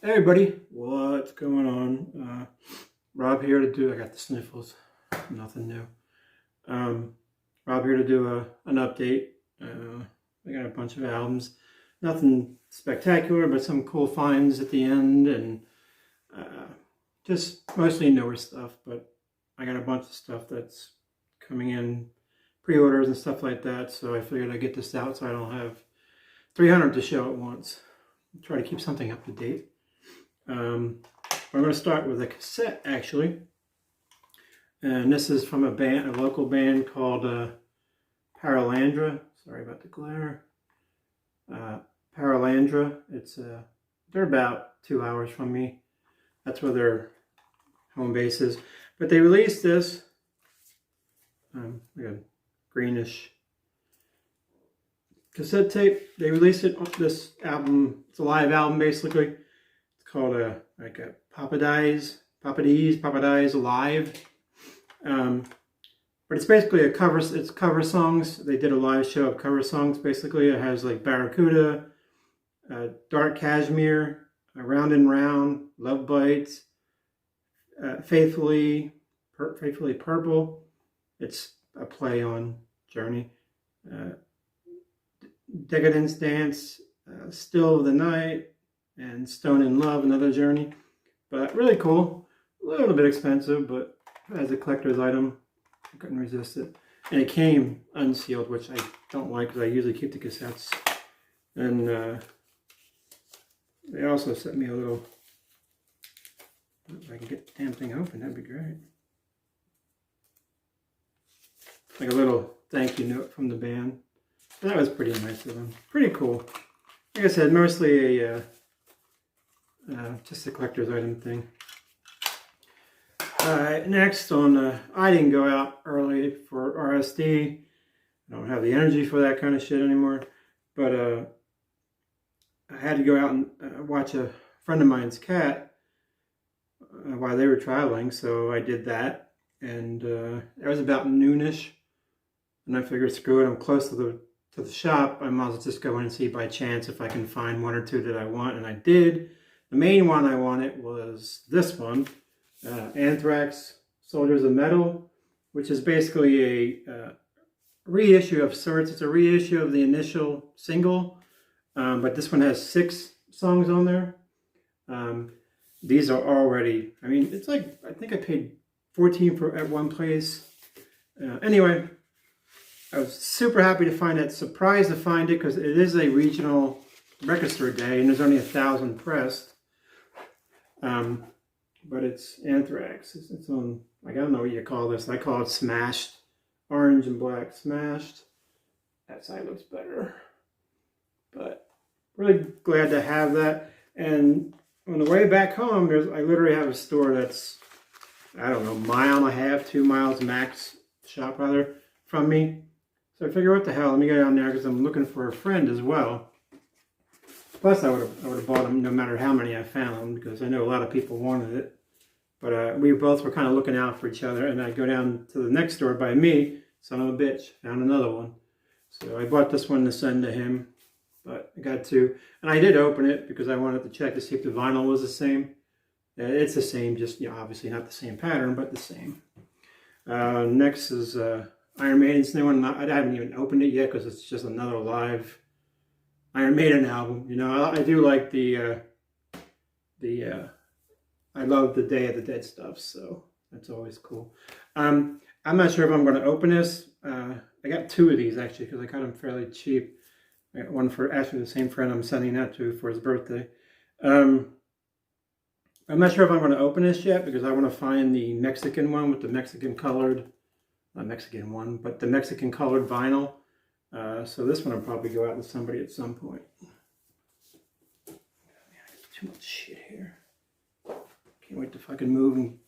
Hey everybody, what's going on? Rob here to do, I got the sniffles, nothing new. Rob here to do an update. I got a bunch of albums, nothing spectacular, but some cool finds at the end, and just mostly newer stuff, but I got a bunch of stuff that's coming in, pre-orders and stuff like that, so I figured I'd get this out so I don't have 300 to show at once. Try to keep something up to date. I'm going to start with a cassette, actually, and this is from a local band called Paralandra. Sorry about the glare. Paralandra. They're about 2 hours from me. That's where their home base is. But they released this like a greenish cassette tape. They released it on this album. It's a live album, basically. It's called like a Papadise Live. But it's basically it's cover songs. They did a live show of cover songs, basically. It has like Barracuda, Dark Cashmere, Round and Round, Love Bites, Faithfully Purple. It's a play on Journey. Decadence Dance, Still of the Night, and Stone in Love, another Journey. But really cool. A little bit expensive, but as a collector's item, I couldn't resist it. And it came unsealed, which I don't like because I usually keep the cassettes. And they also sent me a little, if I can get the damn thing open, that'd be great. Like a little thank you note from the band. That was pretty nice of them. Pretty cool. Like I said, mostly just a collector's item thing. Alright, next I didn't go out early for RSD. I don't have the energy for that kind of shit anymore. But I had to go out and watch a friend of mine's cat while they were traveling, so I did that. And it was about noonish. And I figured, screw it, I'm close to the shop. I might as well just go in and see by chance if I can find one or two that I want. And I did. The main one I wanted was this one. Anthrax Soldiers of Metal, which is basically a reissue of sorts. It's a reissue of the initial single, but this one has 6 songs on there. These are already, I mean, it's like, I think I paid $14 at one place. Anyway, I was super happy to find it, surprised to find it, because it is a regional record store day, and there's only 1,000 pressed. But it's Anthrax. It's on, like, I don't know what you call this. I call it smashed. Orange and black smashed. That side looks better. But really glad to have that. And on the way back home, I literally have a store that's, I don't know, mile and a half, 2 miles max, shop rather, from me. So I figure, what the hell, let me go down there because I'm looking for a friend as well. Plus, I would have bought them no matter how many I found, because I know a lot of people wanted it. But we both were kind of looking out for each other, and I go down to the next store by me, son of a bitch, found another one. So I bought this one to send to him, but I got 2. And I did open it because I wanted to check to see if the vinyl was the same. It's the same, just, you know, obviously not the same pattern, but the same. Next is Iron Maiden's new one. I haven't even opened it yet because it's just another live Iron Maiden album. You know, I do like I love the Day of the Dead stuff, so that's always cool. I'm not sure if I'm going to open this. I got 2 of these, actually, because I got them fairly cheap. I got one for actually the same friend I'm sending that to for his birthday. I'm not sure if I'm going to open this yet, because I want to find the Mexican one with the Mexican colored, not Mexican one, but the Mexican colored vinyl. So this one will probably go out to somebody at some point. Man, too much shit here. Can't wait to fucking move and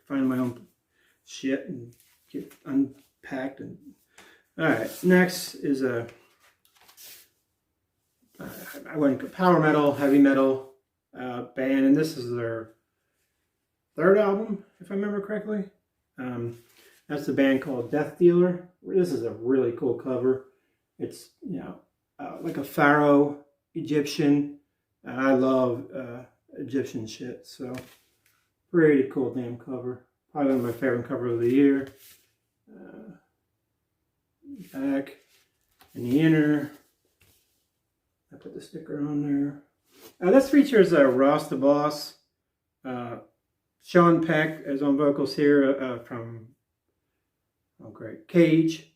find my own shit and get unpacked. And alright, next is I went power metal, heavy metal band, and this is their 3rd album, if I remember correctly. That's the band called Death Dealer. This is a really cool cover. It's, you know, like a pharaoh Egyptian And I love Egyptian shit, so pretty cool damn cover. Probably one of my favorite cover of the year. Back in the inner, I put the sticker on there. This features Ross the Boss. Sean Peck is on vocals here from Cage.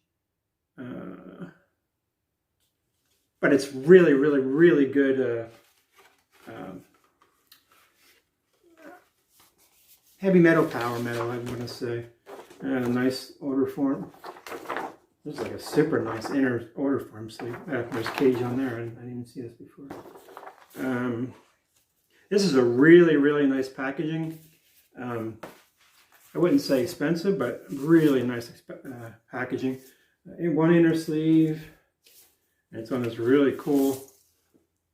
But it's really, really, really good heavy metal, power metal, I'm going to say. And a nice order form. There's like a super nice inner order form sleeve. There's Cage on there. I didn't even see this before. This is a really, really nice packaging. I wouldn't say expensive, but really nice packaging. One inner sleeve. And it's on this really cool,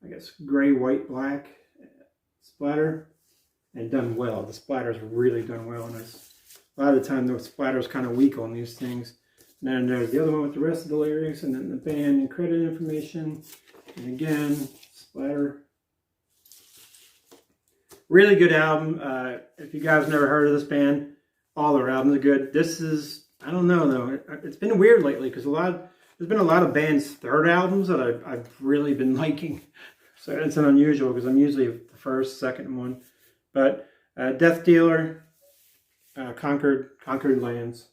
I guess, gray, white, black splatter. And done well. The splatter's really done well. And a lot of the time, the splatter's kind of weak on these things. And then there's the other one with the rest of the lyrics, and then the band and credit information. And again, splatter. Really good album. If you guys never heard of this band, all their albums are good. This is, I don't know though. It's been weird lately because there's been a lot of bands' third albums that I've really been liking. So it's an unusual because I'm usually the first, second one. But Death Dealer, Conquered Lands.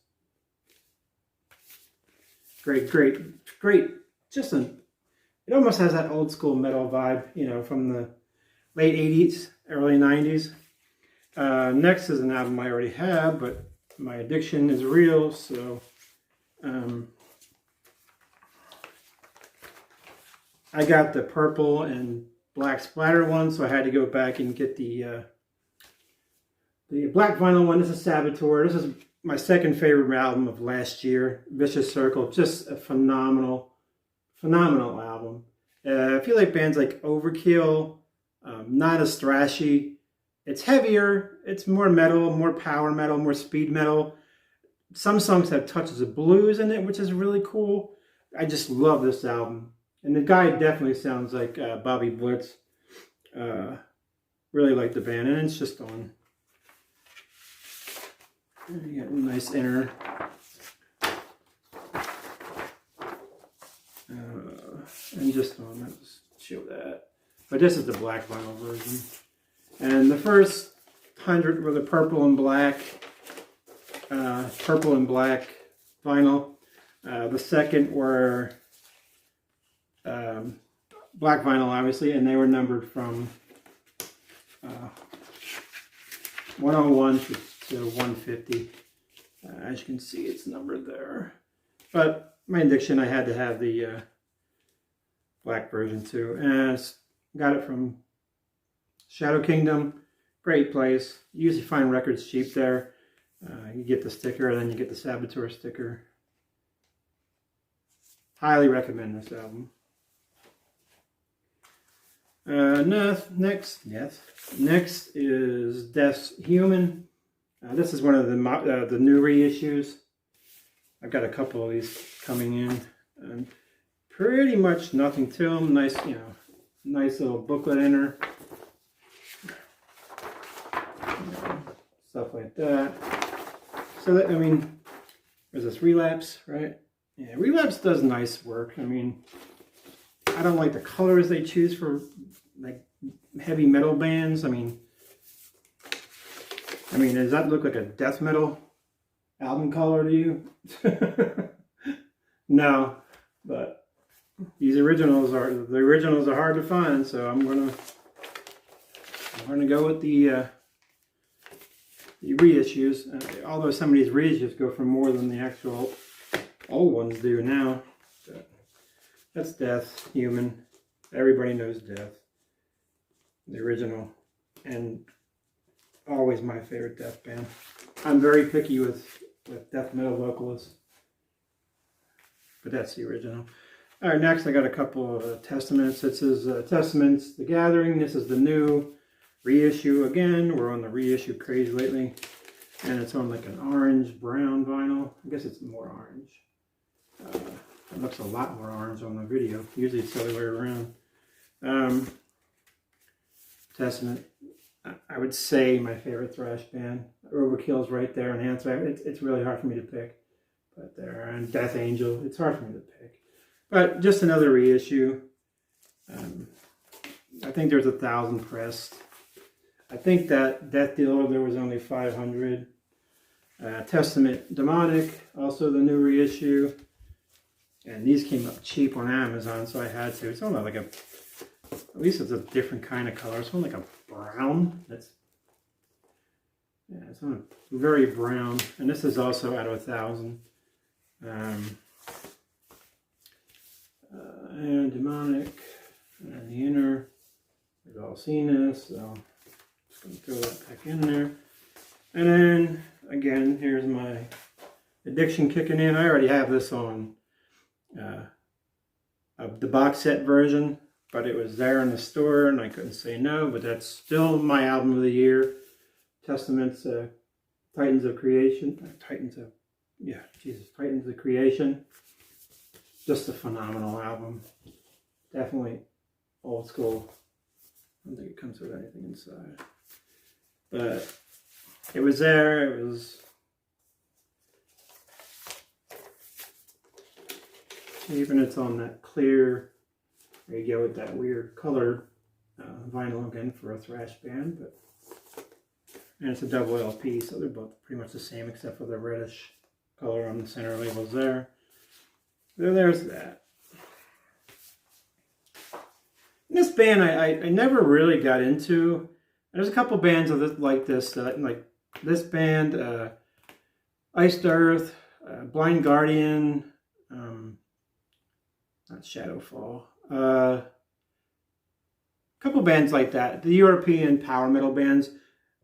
Great. It almost has that old school metal vibe, you know, from the late 80s, early 90s. Next is an album I already have, but my addiction is real, so I got the purple and black splatter one, so I had to go back and get the black vinyl one. This is Saboteur. This is my second favorite album of last year. Vicious Circle, just a phenomenal album. If you like bands like Overkill, not as thrashy. It's heavier. It's more metal, more power metal, more speed metal. Some songs have touches of blues in it, which is really cool. I just love this album. And the guy definitely sounds like Bobby Blitz. Really like the band, and it's just on. You got a nice inner. And just on, I'll just show that. But this is the black vinyl version. And the first 100 were the purple and black vinyl. The second were black vinyl, obviously, and they were numbered from 101 to 150. As you can see, it's numbered there. But my addiction, I had to have the black version too. And got it from Shadow Kingdom. Great place. You usually find records cheap there. You get the sticker, and then you get the Saboteur sticker. Highly recommend this album. Next is Death's Human. This is one of the new reissues. I've got a couple of these coming in, and pretty much nothing to them. Nice, nice little booklet inner, stuff like that. So that, there's this Relapse, right? Yeah, Relapse does nice work. I don't like the colors they choose for like heavy metal bands. Does that look like a death metal album color to you? No, but the originals are hard to find, so I'm gonna go with the reissues. Although some of these reissues go for more than the actual old ones do now. But that's Death Human. Everybody knows Death. The original, and always my favorite death band. I'm very picky with death metal vocalists, but that's the original. All right, next I got a couple of Testaments. This is Testaments, The Gathering. This is the new reissue again. We're on the reissue craze lately, and it's on like an orange-brown vinyl. I guess it's more orange. It looks a lot more orange on the video. Usually it's the other way around. Testament, I would say my favorite thrash band. Overkill's right there, and Anthrax. It's really hard for me to pick. But there, and Death Angel, it's hard for me to pick. But just another reissue. I think there's 1,000 pressed. I think that Death Dealer, there was only 500. Testament Demonic, also the new reissue. And these came up cheap on Amazon, so I had to. It's only like at least it's a different kind of color. It's only like a brown. It's on a very brown. And this is also out of 1,000. And Demonic, and the inner. We've all seen this, so I'm just going to throw that back in there. And then, again, here's my Addiction kicking in. I already have this on the box set version, but it was there in the store and I couldn't say no, but that's still my album of the year. Testament's Titans of Creation. Titans of Creation. Just a phenomenal album. Definitely old school. I don't think it comes with anything inside. But it was there. It was even it's on that clear. There you go with that weird color vinyl again for a thrash band, but and it's a double LP, so they're both pretty much the same except for the reddish color on the center labels there. So there's that. This band I never really got into. There's a couple bands of this, like this band, Iced Earth, Blind Guardian, not Shadowfall. A couple bands like that. The European power metal bands.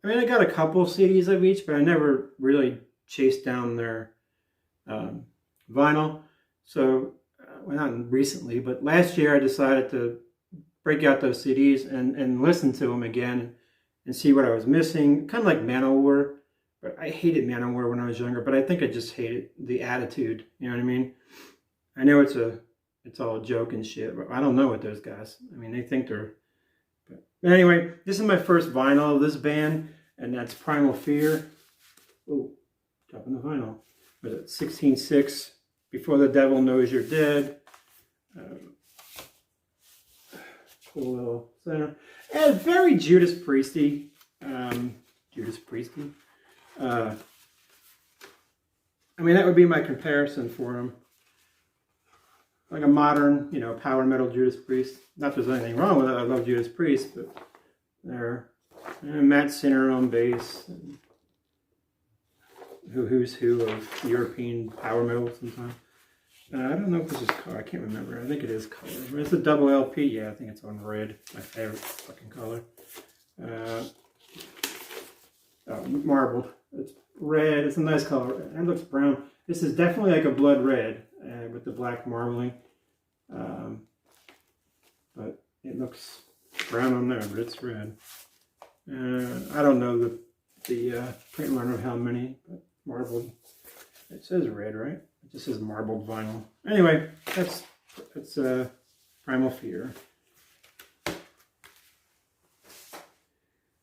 I mean, I got a couple CDs of each, but I never really chased down their vinyl. So, well, not recently, but last year I decided to break out those CDs and listen to them again and see what I was missing. Kind of like Manowar. But I hated Manowar when I was younger, but I think I just hated the attitude. You know what I mean? I know it's all a joke and shit, but I don't know what those guys. I mean, they think they're. But anyway, this is my first vinyl of this band, and that's Primal Fear. Oh, dropping the vinyl. Was it 16.6? Before the Devil Knows You're Dead. Cool little center. And very Judas Priesty. Judas Priesty. I mean, that would be my comparison for him. Like a modern, power metal Judas Priest. Not that there's anything wrong with it. I love Judas Priest, but there. And Matt Sinner on bass. And who's who of European power metal sometimes. I don't know if this is color. I can't remember. I think it is color. It's a double LP. Yeah, I think it's on red. My favorite fucking color. Marbled. It's red. It's a nice color. It looks brown. This is definitely like a blood red with the black marbling. But it looks brown on there, but it's red. I don't know the print run of how many, but marbled. It says red, right? It just says marbled vinyl. Anyway, that's Primal Fear.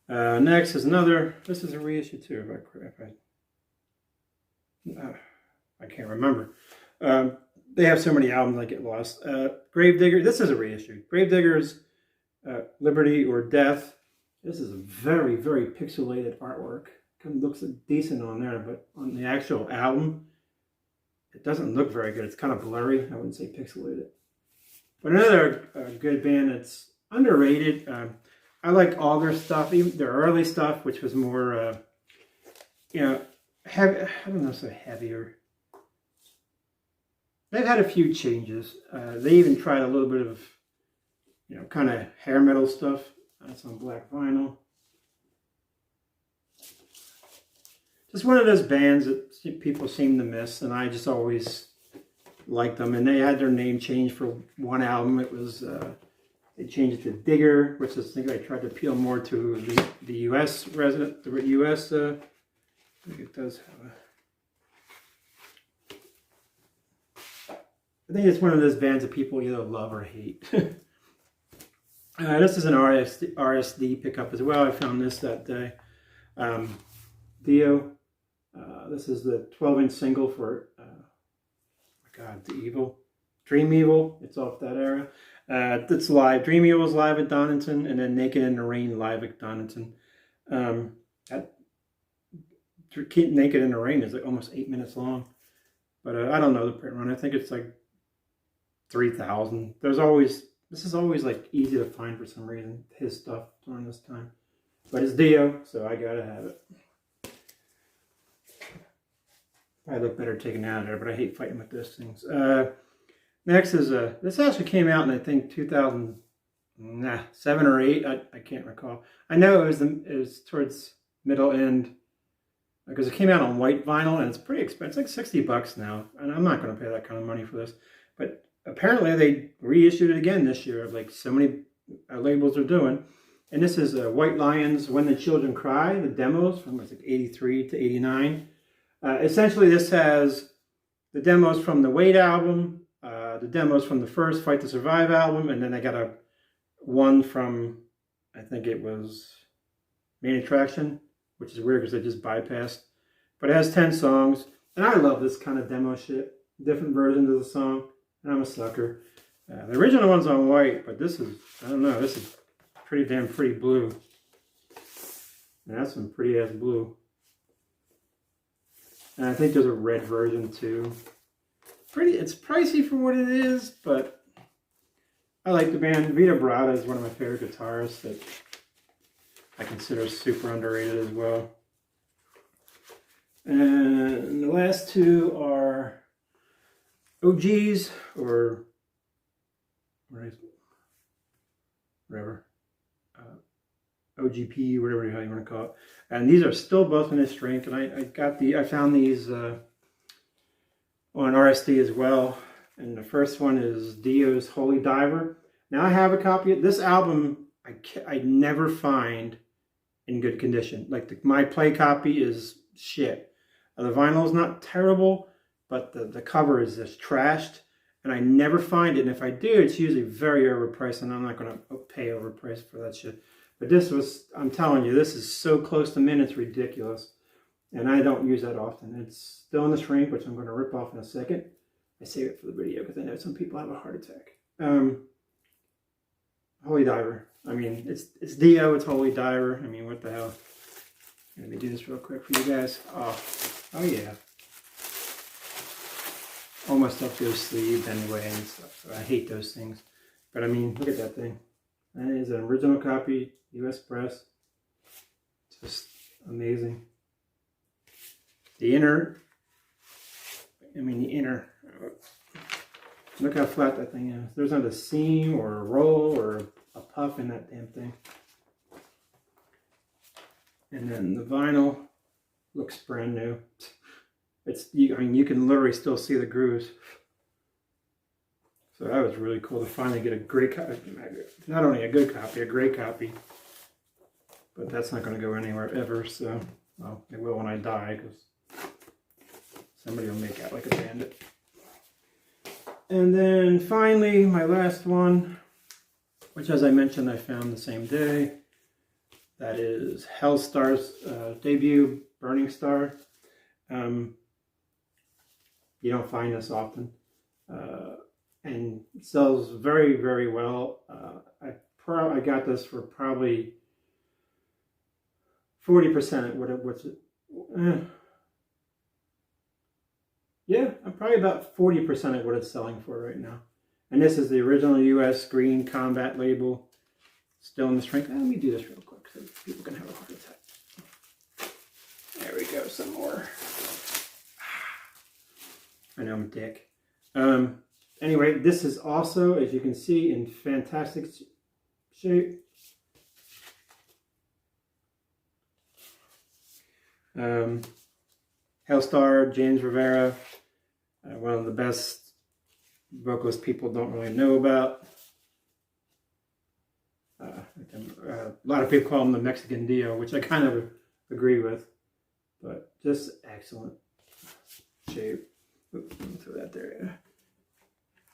Next is another. This is a reissue too. I can't remember. They have so many albums I get lost. Gravedigger. This is a reissue. Gravedigger's Liberty or Death. This is a very, very pixelated artwork. Kind of looks decent on there, but on the actual album, it doesn't look very good. It's kind of blurry. I wouldn't say pixelated. But another good band that's underrated. I like all their stuff, even their early stuff, which was more, heavy. I don't know, so heavier. They've had a few changes. They even tried a little bit of, kind of hair metal stuff. That's on black vinyl. Just one of those bands that people seem to miss, and I just always liked them. And they had their name changed for one album. It was they changed it to Digger, which I think I tried to appeal more to the U.S. resident, the U.S. I think it does have a. I think it's one of those bands that people either love or hate. This is an RSD pickup as well. I found this that day. Dio. This is the 12-inch single for, oh my God, the Evil. Dream Evil. It's off that era. It's live. Dream Evil is live at Donington, and then Naked in the Rain live at Donington. Naked in the Rain is like almost 8 minutes long. But I don't know the print run. I think it's like 3,000. This is always like easy to find for some reason, his stuff during this time. But it's Dio, so I gotta have it. I look better taken out of there, but I hate fighting with those things. Next is this actually came out in I think 2007 or 8. I can't recall. I know it was towards middle end because it came out on white vinyl and it's pretty expensive. It's like $60 now, and I'm not going to pay that kind of money for this. But apparently they reissued it again this year, like so many labels are doing. And this is White Lions, When the Children Cry, the demos from like 83 to 89. Essentially, this has the demos from the Wait album, the demos from the first Fight to Survive album, and then I got one from, I think it was Main Attraction, which is weird because I just bypassed. But it has 10 songs, and I love this kind of demo shit, different versions of the song, and I'm a sucker. The original one's on white, but this is, I don't know, this is pretty damn pretty blue. And that's some pretty ass blue. And I think there's a red version too. It's pricey for what it is, but I like the band. Vito Bratta is one of my favorite guitarists that I consider super underrated as well. And the last two are OGs, or whatever. OGP, whatever the hell you want to call it. And these are still both in this strength. And I found these on RSD as well. And the first one is Dio's Holy Diver. Now I have a copy of this album. I never find in good condition. Like my play copy is shit. The vinyl is not terrible, but the cover is just trashed. And I never find it. And if I do, it's usually very overpriced. And I'm not going to pay overpriced for that shit. But this was, I'm telling you, this is so close to mint, it's ridiculous. And I don't use that often. It's still in the shrink, which I'm going to rip off in a second. I save it for the video because I know some people have a heart attack. Holy Diver. I mean, it's Dio, it's Holy Diver. I mean, what the hell? Let me do this real quick for you guys. Oh yeah. Almost up to a sleeve anyway and stuff. So I hate those things. But I mean, look at that thing. That is an original copy, US press. Just amazing. The inner, look how flat that thing is. There's not a seam or a roll or a puff in that damn thing. And then the vinyl looks brand new. You can literally still see the grooves. So that was really cool to finally get a great copy. Not only a good copy, a great copy. But that's not going to go anywhere ever. So, well, it will when I die because somebody will make out like a bandit. And then finally, my last one, which as I mentioned, I found the same day. That is Hellstar's debut, Burning Star. You don't find this often. And it sells very, very well. I got this for probably 40% yeah, I'm probably about 40% of what it's selling for right now. And this is the original US green combat label. Still in the shrink. Let me do this real quick so people can have a heart attack. There we go, some more. I know I'm a dick. Anyway, this is also, as you can see, in fantastic shape. Hellstar, James Rivera, one of the best vocalist people don't really know about. A lot of people call him the Mexican Dio, which I kind of agree with, but just excellent shape. Oops, let me throw that there.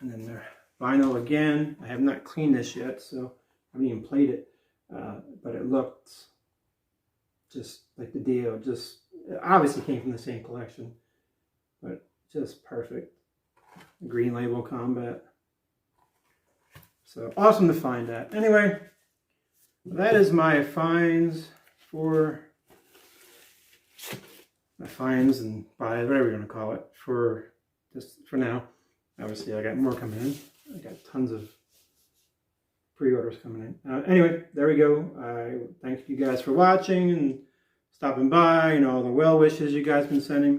And then the vinyl again. I have not cleaned this yet, so haven't even played it, but it looked just like the Dio. Just it obviously came from the same collection, but just perfect. Green Label Combat. So awesome to find that. Anyway, that is my finds and buys, whatever you're going to call it, for now. Obviously, I got more coming in. I got tons of pre-orders coming in. Anyway, there we go. I thank you guys for watching and stopping by, and all the well wishes you guys been sending.